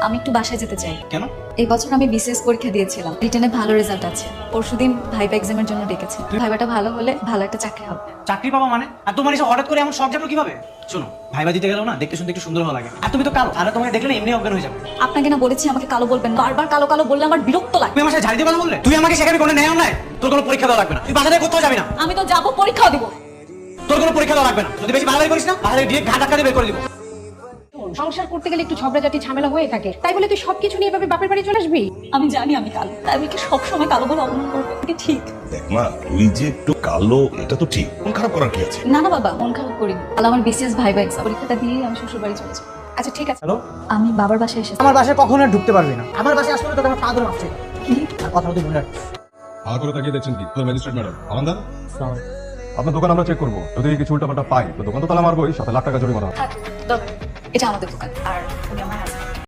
আমি একটু বাসায় যেতে চাই। কেন? এই বছর আমি বিসিএস পরীক্ষা দিয়েছিলাম, রিটেনে ভালো রেজাল্ট আছে। পরশুদিন ভাইবা এক্সামের জন্য ডেকেছে। ভাইবাটা ভালো হলে ভালো একটা চাকরি হবে। চাকরি পাবা মানে? আর তোমার এসে হঠাৎ করে এমন শখ যাবে কিভাবে? শোনো, ভাইবা দিতে গেলেও না দেখতে শুনতে একটু সুন্দর ভালো লাগে। আর তুমি তো কালো, আর তোমাকে দেখলে না এমনি অজ্ঞান হয়ে যাবে। আপনাকে না বলেছি আমাকে কালো বলবেন না, বারবার কালো কালো বললে আমার বিরক্ত লাগে। তুমি আমার সাথে ঝাড়ি দিয়ে কথা বললে? তুই আমাকে শেখাবি কোনো ন্যায় অন্যায়? তোর কোনো পরীক্ষা দেওয়া লাগবে না, তুই বাসা থেকে কোথাও যাবি না। আমি তো যাবো, পরীক্ষাও দিব। তোর কোনো পরীক্ষা দেওয়া লাগবে না। যদি বেশি বাড়াবাড়ি করিস না, বাসা থেকে ঘাট ধাক্কা দিয়ে বের করে দিব। সংসার করতে গেলে একটু ঝগড়াঝাটি ঝামেলা হয়ে থাকে, তাই বলে তুই সবকিছু নিয়ে এভাবে বাপের বাড়ি চলে আসবি? আমি জানি আমি কালো, তাই আমি কি সবসময় কালো বলে অপমান করবো? এটা কি ঠিক? দেখ মা, তুই যে একটু কালো এটা তো ঠিক, মন খারাপ করার কি আছে? না না বাবা, মন খারাপ করিনি। তাহলে আমার বিসিএস ভাইবা এক্সাম পরীক্ষাটা দিয়ে আমি শ্বশুর বাড়ি চলে যাবো। আচ্ছা ঠিক আছে। হ্যালো, আমি বাবার বাসায় এসেছি। আমার বাসায় কখনো আর ঢুকতে পারবি না। আমার বাসায় আসলে তোকে আমার পা ধরে মারছে। কি? আর কথা বলতে ভুলে রাখিস। আর করে তাকিয়ে দেখছেন কি? তো ম্যাজিস্ট্রেট ম্যাডাম, আমাদের আপনার দোকান আমরা চেক করবো, যদি কিছু উল্টাপাল্টা পাই তো দোকান তো তালা মারবোই, সাথে লাখ টাকা জরিমানা। থাক, দরকার নেই। এটা আমাদের দোকান আর উনি আমার হাজবেন্ড।